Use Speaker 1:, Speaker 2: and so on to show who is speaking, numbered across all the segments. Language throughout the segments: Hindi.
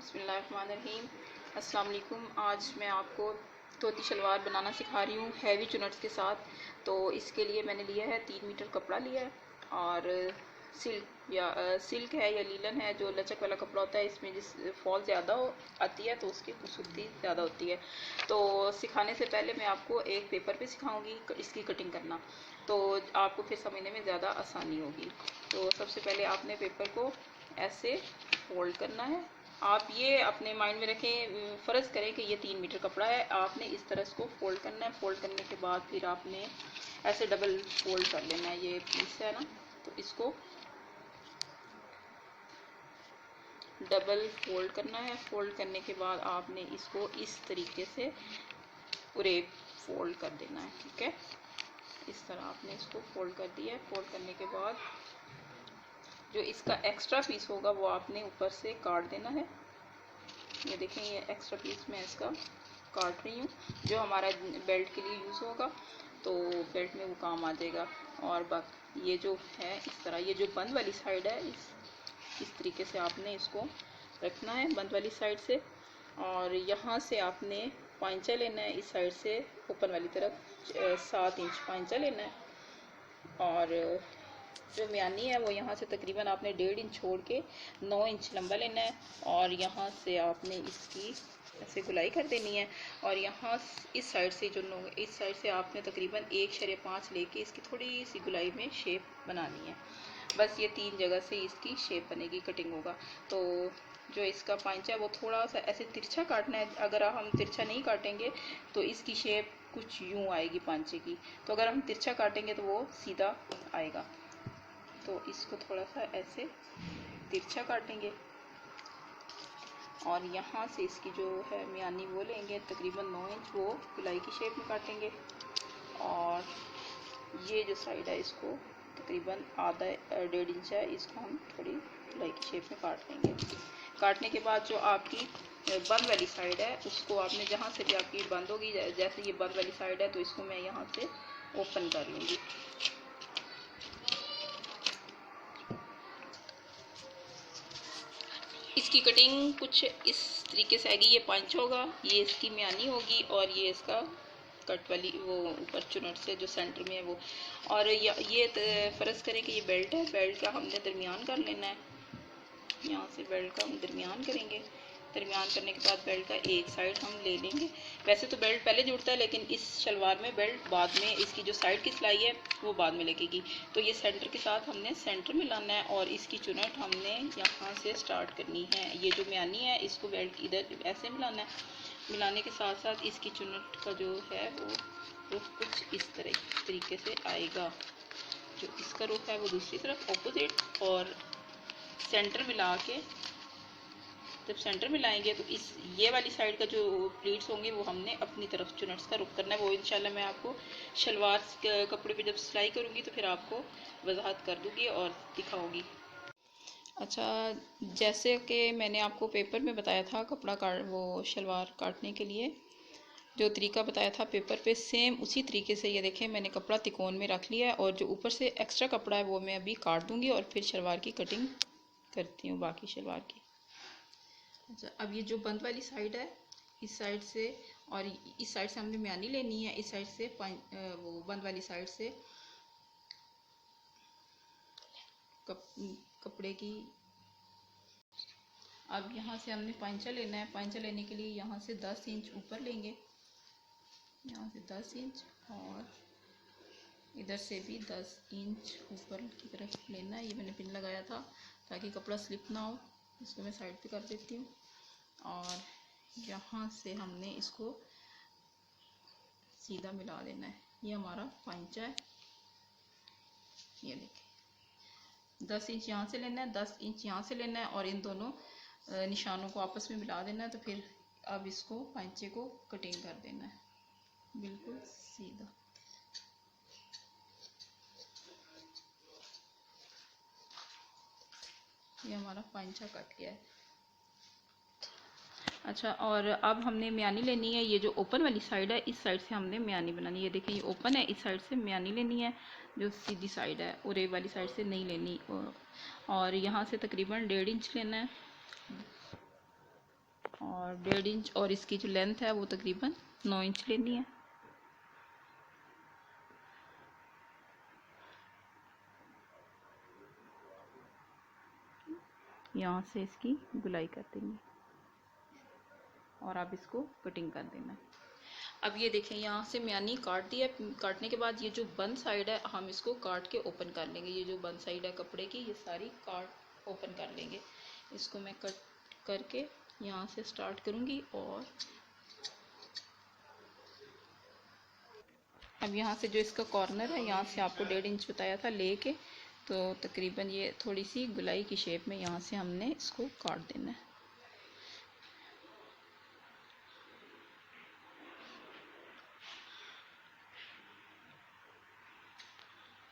Speaker 1: बिस्मिल्लाहिर्रहमानिर्रहीम। अस्सलाम वालेकुम। आज मैं आपको धोती शलवार बनाना सिखा रही हूँ हैवी चुनट्स के साथ। तो इसके लिए मैंने लिया है 3 मीटर कपड़ा लिया है और सिल्क है या लीलन है, जो लचक वाला कपड़ा होता है। इसमें जिस फॉल ज़्यादा आती है तो उसकी खूबसूरती ज़्यादा होती है। तो सिखाने से पहले मैं आपको एक पेपर पे सिखाऊंगी इसकी कटिंग करना, तो आपको फिर समझने में ज़्यादा आसानी होगी। तो सबसे पहले आपने पेपर को ऐसे फोल्ड करना है। आप ये अपने माइंड में रखें, फ़र्ज़ करें कि ये 3 मीटर कपड़ा है, आपने इस तरह इसको फोल्ड करना है। फोल्ड करने के बाद फिर आपने ऐसे डबल फोल्ड कर लेना है। ये पीस है ना, तो इसको डबल फोल्ड करना है। फोल्ड करने के बाद आपने इसको इस तरीके से पूरे फोल्ड कर देना है। ठीक है, इस तरह आपने इसको फोल्ड कर दिया है। फोल्ड करने के बाद जो इसका एक्स्ट्रा पीस होगा वो आपने ऊपर से काट देना है। ये देखें, ये एक्स्ट्रा पीस मैं इसका काट रही हूँ, जो हमारा बेल्ट के लिए यूज़ होगा, तो बेल्ट में वो काम आ जाएगा। और बाकी ये जो है इस तरह, ये जो बंद वाली साइड है इस तरीके से आपने इसको रखना है, बंद वाली साइड से। और यहाँ से आपने पांचा लेना है, इस साइड से ओपन वाली तरफ 7 इंच पांचा लेना है। और जो म्यानी है वो यहाँ से तकरीबन आपने 1.5 इंच छोड़ के 9 इंच लंबा लेना है। और यहाँ से आपने इसकी ऐसे गुलाई कर देनी है। और यहाँ इस साइड से इस साइड से आपने तकरीबन 1.5 लेके इसकी थोड़ी सी गुलाई में शेप बनानी है। बस ये 3 जगह से इसकी शेप बनेगी, कटिंग होगा। तो जो इसका पांचा है वो थोड़ा सा ऐसे तिरछा काटना है। अगर हम तिरछा नहीं काटेंगे तो इसकी शेप कुछ यूँ आएगी पांचे की, तो अगर हम तिरछा काटेंगे तो वो सीधा आएगा। तो इसको थोड़ा सा ऐसे तिरछा काटेंगे और यहाँ से इसकी जो है म्यानी वो लेंगे, तकरीबन 9 इंच, वो गुलाई की शेप में काटेंगे। और ये जो साइड है इसको तकरीबन 1.5 इंच है, इसको हम थोड़ी गुलाई की शेप में काट लेंगे। काटने के बाद जो आपकी बंद वाली साइड है उसको आपने जहाँ से भी आपकी बंद होगी, जैसे ये बंद वाली साइड है तो इसको मैं यहाँ से ओपन कर लूँगी। इसकी कटिंग कुछ इस तरीके से आएगी। ये पंच होगा, ये इसकी म्यानी होगी और ये इसका कट वाली वो ऊपर चुनट से जो सेंटर में है वो। और ये फ़र्ज़ करें कि ये बेल्ट है, बेल्ट का हमने दरमियान कर लेना है। यहाँ से बेल्ट का हम दरमियान करेंगे। दरमियान करने के बाद बेल्ट का एक साइड हम ले लेंगे। वैसे तो बेल्ट पहले जुड़ता है, लेकिन इस शलवार में बेल्ट बाद में, इसकी जो साइड की सिलाई है वो बाद में लगेगी। तो ये सेंटर के साथ हमने सेंटर में लाना है और इसकी चुनट हमने यहाँ से स्टार्ट करनी है। ये जो म्यानी है इसको बेल्ट इधर ऐसे मिलाना है। मिलाने के साथ साथ इसकी चुनट का जो है वो रुख कुछ इस तरीके से आएगा। जो इसका रुख है वो दूसरी तरफ ऑपोजिट, और सेंटर मिला के जब सेंटर में लाएंगे तो ये वाली साइड का जो प्लीट्स होंगे वो हमने अपनी तरफ चुनट्स का रुख करना है। वो इंशाल्लाह मैं आपको शलवार कपड़े पे जब सिलाई करूँगी तो फिर आपको वजाहत कर दूँगी और दिखाऊँगी। अच्छा, जैसे कि मैंने आपको पेपर में बताया था कपड़ा काट वो शलवार काटने के लिए जो तरीका बताया था पेपर पे, सेम उसी तरीके से ये देखें मैंने कपड़ा तिकोन में रख लिया है और जो ऊपर से एक्स्ट्रा कपड़ा है वो मैं अभी काट दूँगी और फिर शलवार की कटिंग करती हूँ, बाकी शलवार की। अच्छा, अब ये जो बंद वाली साइड है इस साइड से और इस साइड से हमने म्यानी लेनी है, इस साइड से वो बंद वाली साइड से कपड़े की। अब यहाँ से हमने पांचा लेना है। पांचा लेने के लिए यहाँ से 10 इंच ऊपर लेंगे, यहाँ से 10 इंच और इधर से भी 10 इंच ऊपर की तरफ लेना है। ये मैंने पिन लगाया था ताकि कपड़ा स्लिप ना हो। इसको मैं साइड पे कर देती हूँ। और यहाँ से हमने इसको सीधा मिला देना है। ये हमारा पांचा है, ये देखिए 10 इंच यहाँ से लेना है, 10 इंच यहाँ से लेना है और इन दोनों निशानों को आपस में मिला देना है। तो फिर अब इसको पांचे को कटिंग कर देना है बिल्कुल सीधा। ये हमारा पांचा कट गया है। अच्छा, और अब हमने म्यानी लेनी है। ये जो ओपन वाली साइड है इस साइड से हमने म्यानी बनानी है। देखें ये ओपन है, इस साइड से म्यानी लेनी है, जो सीधी साइड है, और ये वाली साइड से नहीं लेनी। और यहाँ से तकरीबन 1.5 इंच लेना है। और 1.5 इंच, और इसकी जो लेंथ है वो तकरीबन 9 इंच लेनी है। यहाँ से इसकी गुलाई कर देंगे और अब इसको कटिंग कर देना है। अब ये देखें, यहाँ से म्यानी काट दिया। काटने के बाद ये जो बंद साइड है हम इसको काट के ओपन कर लेंगे। ये जो बंद साइड है कपड़े की, ये सारी काट ओपन कर लेंगे। इसको मैं कट करके यहाँ से स्टार्ट करूँगी और अब यहाँ से जो इसका कॉर्नर है, यहाँ से आपको 1.5 इंच बताया था लेके, तो तकरीबन ये थोड़ी सी गुलाई की शेप में यहाँ से हमने इसको काट देना है।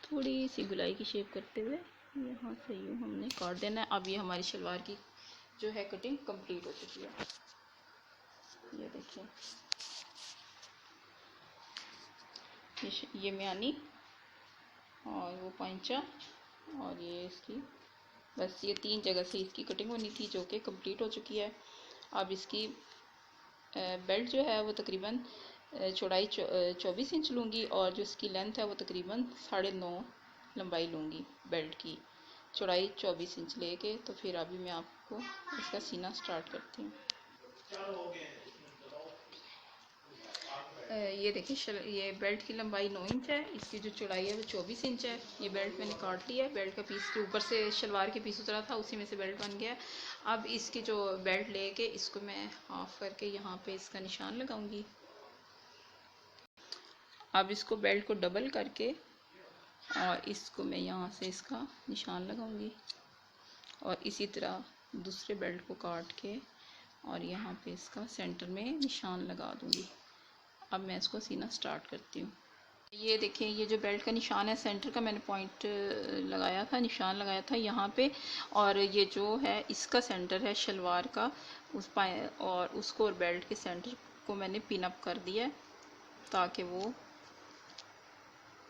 Speaker 1: थोड़ी सी गुलाई की शेप करते हुए यहाँ से यूँ हमने काट देना है। अब ये हमारी शलवार की जो है कटिंग कंप्लीट हो चुकी है। ये देखिए, ये म्यानी और वो पांचा और ये इसकी, बस ये 3 जगह से इसकी कटिंग होनी थी जो कि कंप्लीट हो चुकी है। अब इसकी बेल्ट जो है वो तकरीबन चौड़ाई 24 इंच लूँगी और जो इसकी लेंथ है वो तकरीबन 9.5 लंबाई लूँगी। बेल्ट की चौड़ाई 24 इंच लेके तो फिर अभी मैं आपको इसका सीना स्टार्ट करती हूँ। ये देखिए, ये बेल्ट की लंबाई 9 इंच है, इसकी जो चौड़ाई है वो 24 इंच है। ये बेल्ट मैंने काट लिया है। बेल्ट का पीस के ऊपर से शलवार के पीस उतरा था, उसी में से बेल्ट बन गया। अब इसकी जो बेल्ट लेके इसको मैं हाफ करके यहाँ पे इसका निशान लगाऊंगी। अब इसको बेल्ट को डबल करके और इसको मैं यहाँ से इसका निशान लगाऊंगी और इसी तरह दूसरे बेल्ट को काट के और यहाँ पे इसका सेंटर में निशान लगा दूंगी। अब मैं इसको सीना स्टार्ट करती हूँ। ये देखिए, ये जो बेल्ट का निशान है सेंटर का, मैंने पॉइंट लगाया था, निशान लगाया था यहाँ पे, और ये जो है इसका सेंटर है शलवार का, उस पाए और उसको और बेल्ट के सेंटर को मैंने पिन अप कर दिया है ताकि वो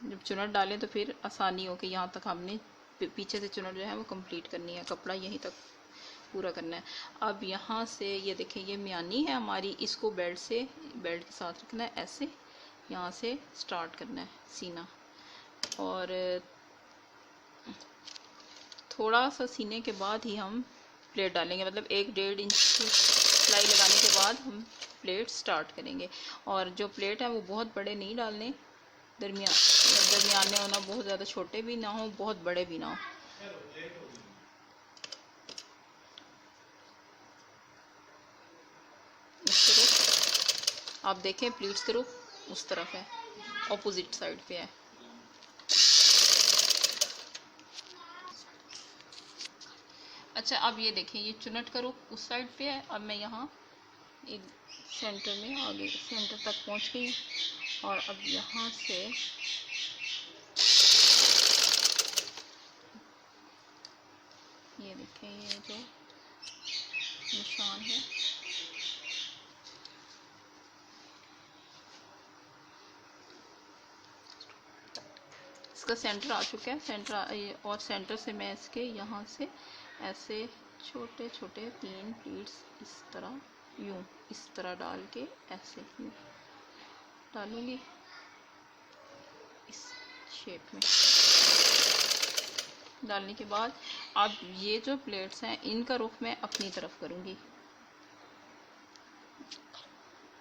Speaker 1: जब चुनट डालें तो फिर आसानी हो कि यहाँ तक हमने पीछे से चुनट जो है वो कंप्लीट करनी है, कपड़ा यहीं तक पूरा करना है। अब यहाँ से ये देखें, ये म्यानी है हमारी, इसको बेल्ट के साथ रखना है, ऐसे यहाँ से स्टार्ट करना है सीना, और थोड़ा सा सीने के बाद ही हम प्लेट डालेंगे, मतलब 1-1.5 इंच की सिलाई लगाने के बाद हम प्लेट स्टार्ट करेंगे। और जो प्लेट है वो बहुत बड़े नहीं डालने, दरमियाने होना, बहुत ज़्यादा छोटे भी ना हो, बहुत बड़े भी ना हो। इस तरफ आप देखें, प्लीट्स की रुख उस तरफ है, ऑपोजिट साइड पे है। अच्छा, अब ये देखें, ये चुनट का रुख उस साइड पे है। अब मैं यहाँ एक सेंटर में आगे सेंटर तक पहुँच गई और अब यहाँ से ये देखें, ये जो निशान है इसका सेंटर आ चुका है। और सेंटर से मैं इसके यहाँ से ऐसे छोटे छोटे 3 प्लीट्स इस तरह यूँ इस तरह डाल के ऐसे यूँ डालूँगी इस शेप में। डालने के बाद अब ये जो प्लेट्स हैं इनका रुख मैं अपनी तरफ करूँगी।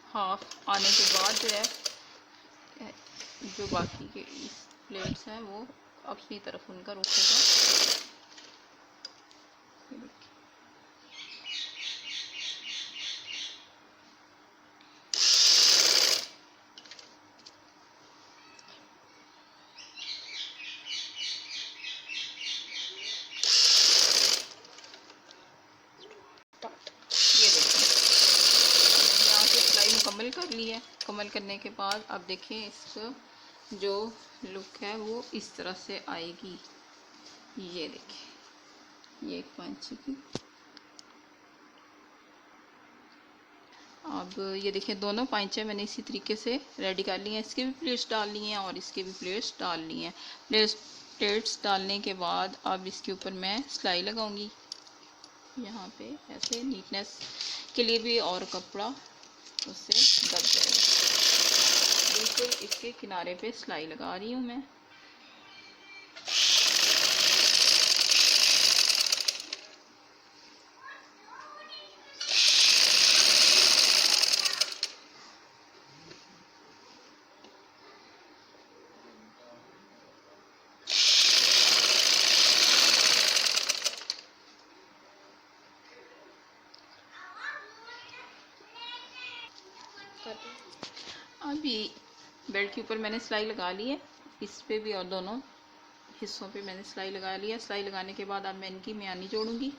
Speaker 1: हाफ आने के बाद जो है, जो बाकी के प्लेट्स हैं वो अपनी तरफ उनका रुख होगा। मुकम्मल कर ली है। मुकम्मल करने के बाद अब देखें, इसका जो लुक है वो इस तरह से आएगी। ये देखें, ये एक पांचे की। अब ये देखें, दोनों पांचे मैंने इसी तरीके से रेडी कर लिए हैं। इसके भी प्लेट्स डाल लिए हैं और इसके भी प्लेट्स डाल लिए हैं। प्लेट्स डालने के बाद अब इसके ऊपर मैं सिलाई लगाऊंगी। यहाँ पे ऐसे नीटनेस के लिए भी, और कपड़ा उससे दब जाएगा। बिल्कुल इसके किनारे पे सिलाई लगा रही हूँ मैं। अभी बेल्ट के ऊपर मैंने सिलाई लगा ली है, इस पे भी और दोनों हिस्सों पे मैंने सिलाई लगा ली है। सिलाई लगाने के बाद अब मैं इनकी म्यानी जोड़ूंगी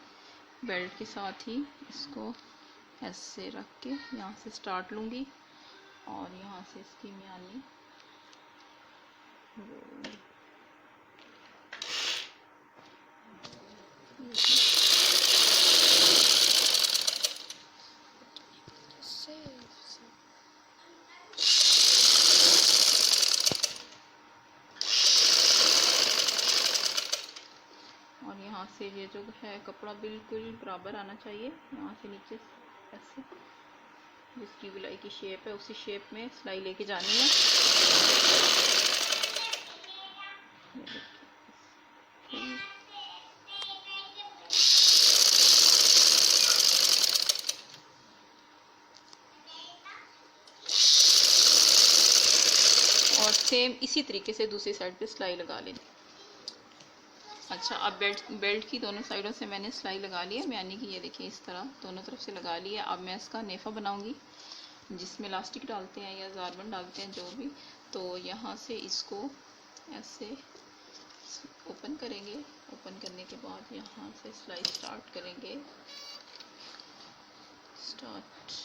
Speaker 1: बेल्ट के साथ ही। इसको ऐसे रख के यहाँ से स्टार्ट लूँगी और यहाँ से इसकी म्यानी जोड़ूंगी। और यहाँ से ये जो है कपड़ा बिल्कुल बराबर आना चाहिए, यहाँ से नीचे ऐसे जिसकी गुलाई की शेप है उसी शेप में सिलाई लेके जानी है। और सेम इसी तरीके से दूसरी साइड पे सिलाई लगा लें। अच्छा, अब बेल्ट की दोनों साइडों से मैंने सिलाई लगा ली है, यानी कि ये देखिए इस तरह दोनों तरफ से लगा ली है। अब मैं इसका नेफा बनाऊंगी जिसमें इलास्टिक डालते हैं या ज़ारबन डालते हैं जो भी। तो यहाँ से इसको ऐसे ओपन करेंगे, ओपन करने के बाद यहाँ से सिलाई स्टार्ट करेंगे। स्टार्ट।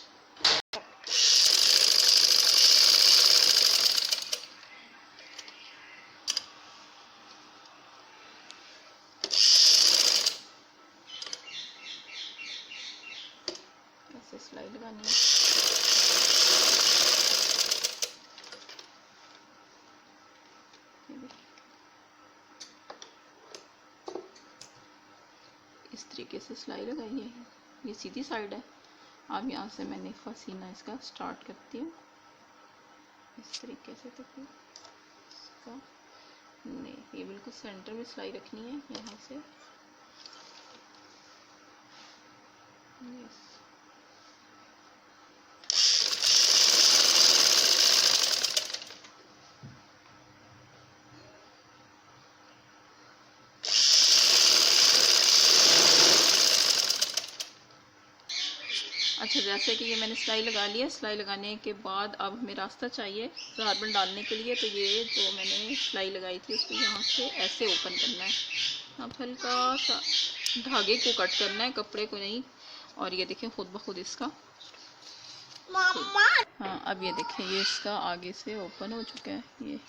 Speaker 1: ऐसे सिलाई लगानी है। इस तरीके से सिलाई लगाई है, ये सीधी साइड है। अब यहाँ से मैं नेफा सीना इसका स्टार्ट करती हूँ इस तरीके से। तो फिर इसका नहीं, ये बिल्कुल सेंटर में सिलाई रखनी है यहाँ से। यस, अच्छा, जैसे कि ये मैंने सिलाई लगा ली है। सिलाई लगाने के बाद अब हमें रास्ता चाहिए ज़ारबन डालने के लिए। तो ये जो मैंने सिलाई लगाई थी उसको यहाँ से ऐसे ओपन करना है। अब हल्का सा धागे को कट करना है, कपड़े को नहीं। और ये देखिए खुद ब खुद इसका हाँ, अब ये देखिए ये इसका आगे से ओपन हो चुका है ये।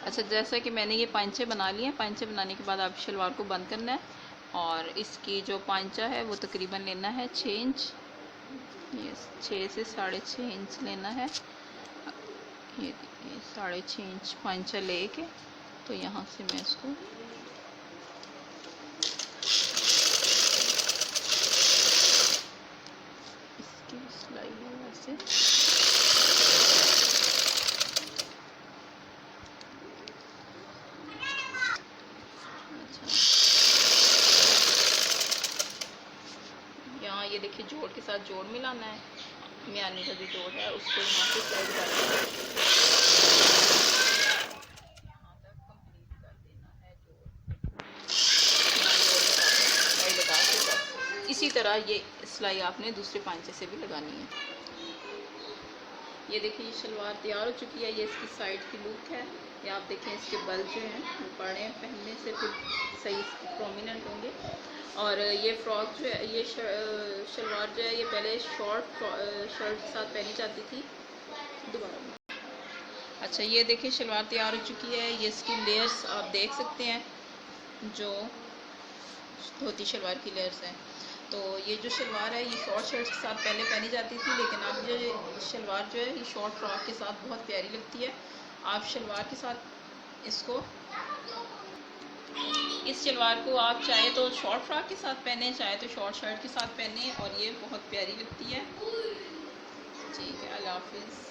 Speaker 1: अच्छा, जैसा कि मैंने ये पांचे बना लिए हैं। पांचे बनाने के बाद आप शलवार को बंद करना है और इसकी जो पांचा है वो तकरीबन लेना है 6 इंच। ये 6 से 6.5 इंच लेना है। ये 6.5 इंच पांचा लेके तो यहाँ से मैं इसको इसकी सिलाई है वैसे। यहाँ ये देखिए जोड़ के साथ जोड़ मिलाना है, म्यानी का जो जोड़ है उसको यहाँ से सिलाई लगा यहाँ तक कंप्लीट कर देना है जोड़। सिलाई लगा के इसी तरह ये सिलाई आपने दूसरे पांचे से भी लगानी है। ये देखिए ये शलवार तैयार हो चुकी है। ये इसकी साइड की लुक है। ये आप देखें इसके बल जो हैं बड़े पहनने से फिर सही प्रोमिनेंट होंगे। और ये फ्रॉक जो है, ये शलवार जो है ये पहले शॉर्ट शर्ट के साथ पहनी जाती थी। दोबारा अच्छा, ये देखिए शलवार तैयार हो चुकी है। ये इसकी लेयर्स आप देख सकते हैं जो धोती शलवार की लेयर्स हैं। तो ये जो शलवार है ये शॉर्ट शर्ट के साथ पहले पहनी जाती थी, लेकिन अब ये शलवार जो है ये शॉर्ट फ्रॉक के साथ बहुत प्यारी लगती है। आप शलवार के साथ इसको इस शलवार को आप चाहे तो शॉर्ट फ्रॉक के साथ पहने, चाहे तो शॉर्ट शर्ट के साथ पहने, और ये बहुत प्यारी लगती है। ठीक है, अल्लाह हाफिज़।